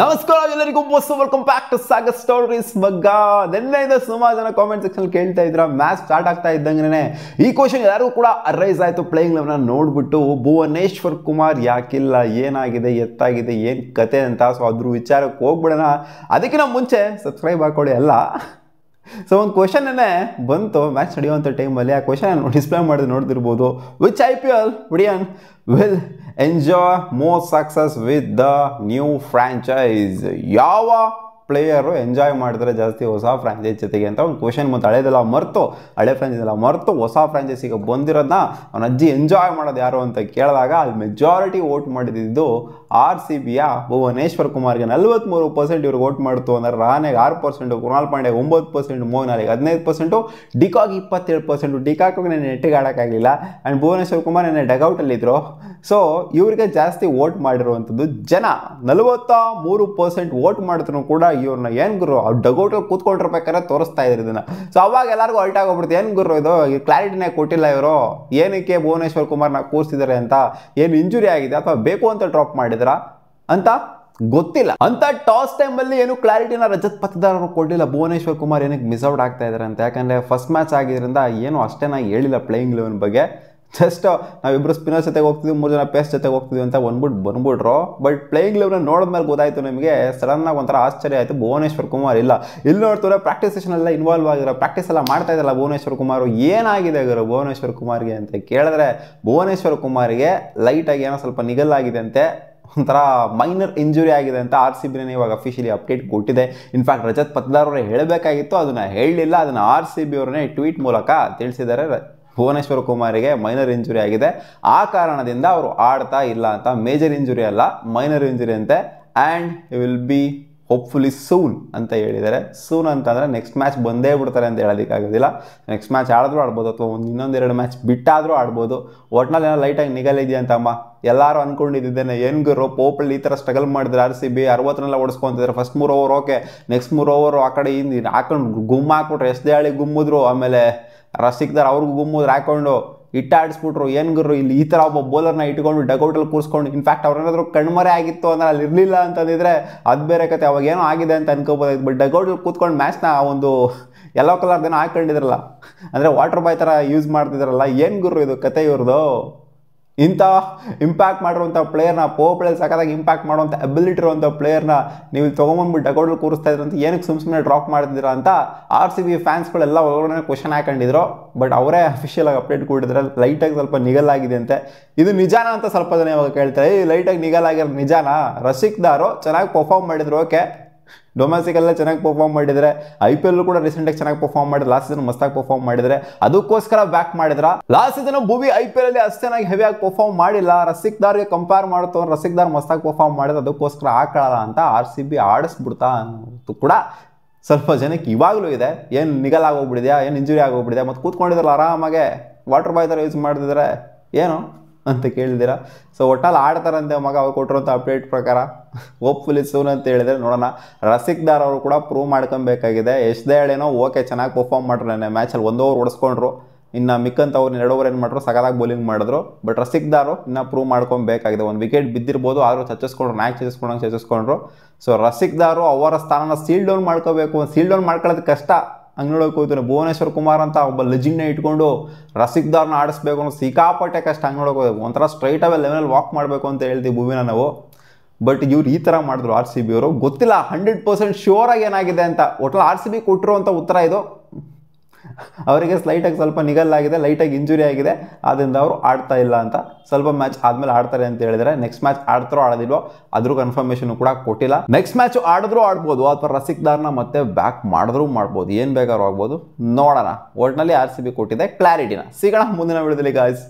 ನಮಸ್ಕಾರ ಎಲ್ಲರಿಗೂ welcome back to Sagar stories ಮಗ್ಗ. ನಿನ್ನೆಯಿಂದ ಸುಮಾರು ಜನ ಕಾಮೆಂಟ್ ಸೆಕ್ಷನ್ ಕೇಳ್ತಾ ಇದ್ರ ಮ್ಯಾಚ್ ಸ್ಟಾರ್ಟ್ ಆಗ್ತಾ ಇದ್ದಂಗೆ ಈ ಕ್ವಶನ್ ಯಾರಿಗೂ ಕೂಡ ಅರೈಸ್ ಆಯ್ತು. ಪ್ಲೇಯಿಂಗ್ ಲೆವೆನ್ ನೋಡ್ಬಿಟ್ಟು ಭುವನೇಶ್ವರ್ ಕುಮಾರ್ ಯಾಕಿಲ್ಲ, ಏನಾಗಿದೆ, ಎತ್ತಾಗಿದೆ, ಏನ್ ಕತೆ ಅಂತ. ಸೊ ಅದ್ರ ವಿಚಾರಕ್ಕೆ ಹೋಗ್ಬಿಡೋಣ. ಅದಕ್ಕಿಂತ ಮುಂಚೆ ಸಬ್ಸ್ಕ್ರೈಬ್ ಹಾಕೊಳ್ಳಿ ಎಲ್ಲ. ಸೊ ಒಂದು ಕ್ವಶನ್ನೇ ಬಂತು ಮ್ಯಾಚ್ ನಡೆಯುವಂಥ ಟೈಮಲ್ಲಿ. ಆ ಕ್ವಶನ್ ಡಿಸ್ಪ್ಲೇ ಮಾಡಿದ್ರೆ ನೋಡ್ತಿರ್ಬೋದು. Which IPL Indian will enjoy more success with the new franchise? ಯಾವ ಪ್ಲೇಯರು ಎಂಜಾಯ್ ಮಾಡಿದ್ರೆ ಜಾಸ್ತಿ ಹೊಸ ಫ್ರಾಂಚೈಸ್ ಜೊತೆಗೆ ಅಂತ ಒಂದು ಕ್ವಶನ್ ಬಂತು. ಹಳೆ ಫ್ರಾಂಚೈಸ್ ಎಲ್ಲ ಮರೆತು ಹೊಸ ಫ್ರಾಂಚೈಸಿಗೆ ಬಂದಿರೋದನ್ನ ಅವನ ಅಜ್ಜಿ ಎಂಜಾಯ್ ಮಾಡೋದು ಯಾರು ಅಂತ ಕೇಳಿದಾಗ ಅಲ್ಲಿ ಮೆಜಾರಿಟಿ ವೋಟ್ ಮಾಡಿದ್ದು RCBಯ ಭುವನೇಶ್ವರ್ ಕುಮಾರ್ಗೆ 43% ಇವ್ರಿಗೆ ವೋಟ್ ಮಾಡ್ತು. ಅಂದರೆ ರಾನೆಗೆ 6%, ಕೃಣಾಲ್ ಪಾಂಡ್ಯ 9%, ಮೋಹನ್ ಅಲಿಗೆ 15%, ಡಿಕಾಕ್ 27%. ಡಿಕಾಕ್ಗೆ ನಾನು ನೆಟ್ಟಿಗೆ ಆಡೋಕ್ಕಾಗಲಿಲ್ಲ. ಆ್ಯಂಡ್ ಭುವನೇಶ್ವರ್ ಕುಮಾರ್ ನೆನ್ನೆ ಡಗೌಟಲ್ಲಿದ್ದರು. ಸೊ ಇವರಿಗೆ ಜಾಸ್ತಿ ವೋಟ್ ಮಾಡಿರುವಂಥದ್ದು ಜನ 43% ವೋಟ್ ಮಾಡಿದ್ರು ಕೂಡ ಇವ್ರನ್ನ ಏನು ಗುರು ಅವ್ರು ಡಗೌಟಲ್ಲಿ ಕೂತ್ಕೊಂಡಿರ್ಬೇಕಾದ್ರೆ ತೋರಿಸ್ತಾ ಇದ್ರು ಇದನ್ನು. ಸೊ ಅವಾಗ ಎಲ್ಲರಿಗೂ ಅಲ್ಟ್ ಆಗೋಗ್ಬಿಡ್ತು, ಏನು ಗುರು ಇದು ಕ್ಲಾರಿಟಿನೇ ಕೊಟ್ಟಿಲ್ಲ ಇವರು, ಏನಕ್ಕೆ ಭುವನೇಶ್ವರ್ ಕುಮಾರ್ನ ಕೂರಿಸಿದ್ದಾರೆ ಅಂತ, ಏನು ಇಂಜುರಿ ಆಗಿದೆ ಅಥವಾ ಬೇಕು ಅಂತ ಡ್ರಾಪ್ ಮಾಡಿದ್ರ ಅಂತ ಗೊತ್ತಿಲ್ಲ. ಅಂತ ಟಾಸ್ ಟೈಮಲ್ಲಿ ಏನು ಕ್ಲಾರಿಟಿನ ರಜತ್ ಪತ್ತದಾರ್ ಕೊಡಲಿಲ್ಲ ಭುವನೇಶ್ವರ್ ಕುಮಾರ್ ಏನಕ್ಕೆ ಮಿಸ್ ಔಟ್ ಆಗ್ತಾ ಇದ್ದಾರೆ ಅಂತ. ಯಾಕಂದರೆ ಫಸ್ಟ್ ಮ್ಯಾಚ್ ಆಗಿದ್ರಿಂದ ಏನು ಅಷ್ಟೇನ ಹೇಳಿಲ್ಲ ಪ್ಲೇಯಿಂಗ್ ಲೆವೆನ್ ಬಗ್ಗೆ. ಜಸ್ಟ್ ನಾವಿಬ್ಬರು ಸ್ಪಿನ್ನರ್ ಜೊತೆಗೆ ಹೋಗ್ತಿದ್ವಿ, 3 ಜನ ಪೇಸ್ ಜೊತೆಗೆ ಹೋಗ್ತಿದ್ವಿ ಅಂತ ಬಂದ್ಬಿಟ್ರು. ಬಟ್ ಪ್ಲೇಯಿಂಗ್ ಲೆವೆನ್ ನೋಡಿದ್ಮೇಲೆ ಗೊತ್ತಾಯ್ತು ನಮಗೆ, ಸಡನ್ನಾಗಿ ಒಂಥರ ಆಶ್ಚರ್ಯ ಆಯಿತು, ಭುವನೇಶ್ವರ್ ಕುಮಾರ್ ಇಲ್ಲ. ಇಲ್ಲಿ ನೋಡ್ತಾರೆ ಪ್ರಾಕ್ಟೀಸ್ ಸೆಷನ್ ಎಲ್ಲ ಇನ್ವಾಲ್ವ್ ಆಗಿರೋ, ಪ್ರಾಕ್ಟೀಸ್ ಎಲ್ಲ ಮಾಡ್ತಾ ಇದ್ದಲ್ಲ ಭುವನೇಶ್ವರ್ ಕುಮಾರ್. ಏನಾಗಿದೆ ಗುರು ಭುವನೇಶ್ವರ್ ಕುಮಾರ್ಗೆ ಅಂತ ಕೇಳಿದ್ರೆ, ಭುವನೇಶ್ವರ್ ಕುಮಾರ್ಗೆ ಲೈಟಾಗಿ ಏನೋ ಸ್ವಲ್ಪ ನಿಗಲ್ಲಾಗಿದೆ ಅಂತೆ, ಒಂಥರ ಮೈನರ್ ಇಂಜುರಿ ಆಗಿದೆ ಅಂತ RCBನೇ ಇವಾಗ ಅಫಿಷಿಯಲಿ ಅಪ್ಡೇಟ್ ಕೊಟ್ಟಿದೆ. ಇನ್ಫ್ಯಾಕ್ಟ್ ರಜತ್ ಪತ್ತದಾರ್ ಅವರೇ ಹೇಳಬೇಕಾಗಿತ್ತು, ಅದನ್ನು ಹೇಳಲಿಲ್ಲ. ಅದನ್ನು RCB ಅವ್ರನ್ನೇ ಟ್ವೀಟ್ ಮೂಲಕ ತಿಳಿಸಿದ್ದಾರೆ. ಭುವನೇಶ್ವರ್ ಕುಮಾರಿಗೆ ಮೈನರ್ ಇಂಜುರಿ ಆಗಿದೆ, ಆ ಕಾರಣದಿಂದ ಅವರು ಆಡ್ತಾ ಇಲ್ಲ ಅಂತ. ಮೇಜರ್ ಇಂಜುರಿ ಅಲ್ಲ, ಮೈನರ್ ಇಂಜುರಿ ಅಂತೆ. And will be hopefully soon ಅಂತ ಹೇಳಿದ್ದಾರೆ. ಸೂನ್ ಅಂತಂದರೆ ನೆಕ್ಸ್ಟ್ ಮ್ಯಾಚ್ ಬಂದೇ ಬಿಡ್ತಾರೆ ಅಂತ ಹೇಳೋದಕ್ಕಾಗೋದಿಲ್ಲ. ನೆಕ್ಸ್ಟ್ ಮ್ಯಾಚ್ ಆಡಿದ್ರೂ ಆಡ್ಬೋದು, ಅಥವಾ ಇನ್ನೊಂದೆರಡು ಮ್ಯಾಚ್ ಬಿಟ್ಟಾದರೂ ಆಡ್ಬೋದು. ಒಟ್ನಲ್ಲಿ ಏನೋ ಲೈಟಾಗಿ ನಿಗಲಿದೆಯಾ ಅಂತಮ್ಮ ಎಲ್ಲರೂ ಅಂದ್ಕೊಂಡಿದ್ದೇನೆ. ಏನು ಗುರು ಪೋಪಲ್ಲಿ ಈ ಥರ ಸ್ಟ್ರಗಲ್ ಮಾಡಿದ್ರೆ RCB 60 ಓಡಿಸ್ಕೊಂತಿದ್ದಾರೆ. First 3 over okay, next 3 over ಆ ಕಡೆ ಹಿಂದೆ ಹಾಕೊಂಡು ಗುಮ್ಮ ಹಾಕ್ಬಿಟ್ರು, ಎಸ್ದೇ ಗುಮ್ಮಿದ್ರು, ಆಮೇಲೆ ರಸಿಕ್ದಾರ್ ಅವ್ರಿಗೂ ಗುಮ್ಮುದ್ರು ಹಾಕೊಂಡು ಇಟ್ಟಾಡಿಸ್ಬಿಟ್ರು. ಏನು ಗುರು ಇಲ್ಲಿ ಈ ಥರ ಒಬ್ಬ ಬೌಲರ್ನ ಇಟ್ಕೊಂಡು ಡಗೌಟಲ್ಲಿ ಕೂರಿಸ್ಕೊಂಡು, ಇನ್ಫ್ಯಾಕ್ಟ್ ಅವ್ರೇನಾದ್ರು ಕಣ್ಮರೆ ಆಗಿತ್ತು ಅಂದ್ರೆ ಅಲ್ಲಿ ಇರಲಿಲ್ಲ ಅಂತಂದಿದ್ರೆ ಅದು ಬೇರೆ ಕತೆ, ಅವಾಗ ಏನೋ ಆಗಿದೆ ಅಂತ ಅನ್ಕೋಬೋದಾಯ್ತು. ಬಟ್ ಡಗೌಟಲ್ಲಿ ಕೂತ್ಕೊಂಡು ಮ್ಯಾಚ್ನ ಒಂದು ಯೆಲ್ಲೋ ಕಲರ್ದೇನೋ ಹಾಕೊಂಡಿದ್ರಲ್ಲ, ಅಂದರೆ ವಾಟರ್ ಬಾಯ್ ಥರ ಯೂಸ್ ಮಾಡ್ತಿದ್ರಲ್ಲ. ಏನು ಗುರು ಇದು ಕತೆ ಇವ್ರದ್ದು? ಇಂಥ ಇಂಪ್ಯಾಕ್ಟ್ ಮಾಡಿರುವಂಥ ಪ್ಲೇಯರ್ನ, ಪೋಪ್ಳಲ್ಲಿ ಸಖತ್ತಾಗಿ ಇಂಪ್ಯಾಕ್ಟ್ ಮಾಡುವಂಥ ಅಬಿಲಿಟಿ ಇರುವಂಥ ಪ್ಲೇಯರ್ನ ನೀವು ತೊಗೊಂಬಂದ್ಬಿಟ್ಟು ಡಗೌಟಲ್ಲಿ ಕೂರಿಸ್ತಾ ಇದ್ರು ಅಂತ, ಏನಕ್ಕೆ ಸುಮ್ಮನೆ ಡ್ರಾಪ್ ಮಾಡ್ತಿದ್ದೀರಾ ಅಂತ RCB ಫ್ಯಾನ್ಸ್ಗಳೆಲ್ಲ ಒಳಗಡೆ ಕ್ವಶನ್ ಹಾಕೊಂಡಿದ್ರು. ಬಟ್ ಅವರೇ ಅಫಿಷಿಯಲಾಗಿ ಅಪ್ಡೇಟ್ ಕೊಟ್ಟಿದ್ರೆ ಲೈಟಾಗಿ ಸ್ವಲ್ಪ ನಿಗಲಾಗಿದೆ ಅಂತೆ. ಇದು ನಿಜಾನ ಅಂತ ಸ್ವಲ್ಪ ಜನ ಇವಾಗ ಕೇಳ್ತಾರೆ. ಲೈಟಾಗಿ ನಿಗಲಾಗಿರೋ ನಿಜಾನ? ರಸಿಕ್ದಾರು ಚೆನ್ನಾಗಿ ಪರ್ಫಾರ್ಮ್ ಮಾಡಿದ್ರು, ಓಕೆ, ಡೊಮೆಸ್ಟಿಕಲ್ಲೇ ಚೆನ್ನಾಗಿ ಪರ್ಫಾರ್ಮ್ ಮಾಡಿದರೆ, IPL ಕೂಡ ರೀಸೆಂಟಾಗಿ ಚೆನ್ನಾಗಿ ಪರ್ಫಾರ್ಮ್ ಮಾಡಿದ್ರೆ, ಲಾಸ್ಟ್ ಸೀಸನ್ ಮಸ್ತಾಗಿ ಪರ್ಫಾರ್ಮ್ ಮಾಡಿದರೆ, ಅದಕ್ಕೋಸ್ಕರ ಬ್ಯಾಕ್ ಮಾಡಿದ್ರ. ಲಾಸ್ಟ್ ಸೀಸನ್ ಭೂವಿ IPL ಅಲ್ಲಿ ಅಷ್ಟೇನಾಗಿ ಹೆವಿಯಾಗಿ ಪರ್ಫಾರ್ಮ್ ಮಾಡಿಲ್ಲ. ರಸಿಕ್ದಾರ್ಗೆ ಕಂಪೇರ್ ಮಾಡ್ತು, ರಸಿಕ್ದಾರ್ ಮಸ್ತಾಗಿ ಪರ್ಫಾರ್ಮ್ ಮಾಡಿದ್ರೆ ಅದಕ್ಕೋಸ್ಕರ ಹಾಕೊಳ್ಳಲ್ಲ ಅಂತ RCB ಆಡಿಸ್ಬಿಡ್ತಾ ಅನ್ನೋದು ಕೂಡ ಸ್ವಲ್ಪ ಜನಕ್ಕೆ ಇವಾಗಲೂ ಇದೆ. ಏನು ನಿಗಲಾಗೋಗ್ಬಿಡಿದೆಯಾ, ಏನು ಇಂಜುರಿ ಆಗೋಗ್ಬಿಡಿದೆ, ಮತ್ತು ಕೂತ್ಕೊಂಡಿದ್ರಲ್ಲ ಆರಾಮಾಗೆ ವಾಟರ್ ಬಾಯ್ ಥರ ಯೂಸ್ ಮಾಡ್ತಿದ್ರೆ ಏನು ಅಂತ ಕೇಳಿದ್ದೀರಾ. ಸೊ ಒಟ್ಟಲ್ಲಿ ಆಡ್ತಾರಂತೆ ಮಗ, ಅವ್ರು ಕೊಟ್ಟಿರೋಂಥ ಅಪ್ಡೇಟ್ ಪ್ರಕಾರ. ಹೋಪ್ಫುಲಿ ಸೂನ್ ಅಂತ ಹೇಳಿದರೆ ನೋಡೋಣ. ರಸಿಕ್ದಾರ್ ಅವರು ಕೂಡ ಪ್ರೂವ್ ಮಾಡ್ಕೊಬೇಕಾಗಿದೆ. ಎಸ್ದೇಳೇನೋ ಓಕೆ ಚೆನ್ನಾಗಿ ಪರ್ಫಾರ್ಮ್ ಮಾಡ್ರು, ನೆನ್ನೆ ಮ್ಯಾಚಲ್ಲಿ 1 ಓವರ್ ಹೊಡೆಸ್ಕೊಂಡ್ರು. ಇನ್ನು ಮಿಕ್ಕಂತ ಅವ್ರು 2 ಓವರ್ ಏನು ಮಾಡಿದ್ರು, ಸಗದಾಗಿ ಬೌಲಿಂಗ್ ಮಾಡಿದ್ರು. ಬಟ್ ರಸಿಕ್ದಾರು ಇನ್ನೂ ಪ್ರೂವ್ ಮಾಡ್ಕೊಬೇಕಾಗಿದೆ. 1 ವಿಕೆಟ್ ಬಿದ್ದಿರ್ಬೋದು, ಆದರೂ ಚಚ್ಚಿಸ್ಕೊಂಡ್ರು, ಮ್ಯಾಚ್ ಚಚ್ಚಿಸ್ಕೊಂಡ್ರು. ಸೊ ರಸಿಕ್ದಾರು ಅವರ ಸ್ಥಾನನ ಸೀಲ್ ಡೌನ್ ಮಾಡ್ಕೋಬೇಕು. ಸೀಲ್ ಡೌನ್ ಮಾಡ್ಕೊಳ್ಳೋದು ಕಷ್ಟ, ಹಂಗೆ ನೋಡೋಕೆ ಹೋಗ್ತಾರೆ. ಭುವನೇಶ್ವರ್ ಕುಮಾರ್ ಅಂತ ಒಬ್ಬ ಲೆಜೆಂಡ್ನ ಇಟ್ಕೊಂಡು ರಸಿಕ್ದಾರ್ನ ಆಡಿಸ್ಬೇಕು ಅನ್ನೋ ಸಿಕ್ಕಾಪಟ್ಟೆ ಕಷ್ಟ. ಹಂಗೆ ನೋಡೋಕೆ ಹೋಗ್ಬೇಕು, ಒಂಥರ ಸ್ಟ್ರೈಟ್ ಅವೇ ಲೆವೆನಲ್ಲಿ ವಾಕ್ ಮಾಡಬೇಕು ಅಂತ ಹೇಳ್ತೀವಿ ಭೂಮಿನ ನಾವು. ಬಟ್ ಇವ್ರು ಈ ಥರ ಮಾಡಿದ್ರು RCB ಅವರು. ಗೊತ್ತಿಲ್ಲ 100% ಶ್ಯೂರಾಗಿ ಏನಾಗಿದೆ ಅಂತ. ಒಟ್ಟಲ್ಲಿ RCB ಕೊಟ್ಟಿರುವಂಥ ಉತ್ತರ ಇದು. ಅವರಿಗೆ ಸ್ಲೈಟಾಗಿ ಸ್ವಲ್ಪ ನಿಗಲ್ಲಾಗಿದೆ, ಲೈಟಾಗಿ ಇಂಜುರಿ ಆಗಿದೆ, ಆದ್ದರಿಂದ ಅವರು ಆಡ್ತಾ ಇಲ್ಲ ಅಂತ. ಸ್ವಲ್ಪ ಮ್ಯಾಚ್ ಆದಮೇಲೆ ಆಡ್ತಾರೆ ಅಂತ ಹೇಳಿದರೆ, ನೆಕ್ಸ್ಟ್ ಮ್ಯಾಚ್ ಆಡ್ತಾರೋ ಆಡೋದಿಲ್ವೋ ಅದ್ರ ಕನ್ಫರ್ಮೇಷನ್ ಕೂಡ ಕೊಟ್ಟಿಲ್ಲ. ನೆಕ್ಸ್ಟ್ ಮ್ಯಾಚ್ ಆಡಿದ್ರೂ ಆಡ್ಬೋದು, ಅಥವಾ ರಸಿಕ್ದಾರ್ನ ಮತ್ತೆ ಬ್ಯಾಕ್ ಮಾಡಿದ್ರೂ ಮಾಡ್ಬೋದು, ಏನು ಬೇಕಾದ್ರೂ ಆಗ್ಬೋದು, ನೋಡೋಣ. ಒಟ್ಟಿನಲ್ಲಿ RCB ಕೊಟ್ಟಿದೆ ಕ್ಲಾರಿಟಿನ. ಸಿಗೋಣ ಮುಂದಿನ ವಿಡಿಯೋದಲ್ಲಿ ಗಾಯ್ಸ್.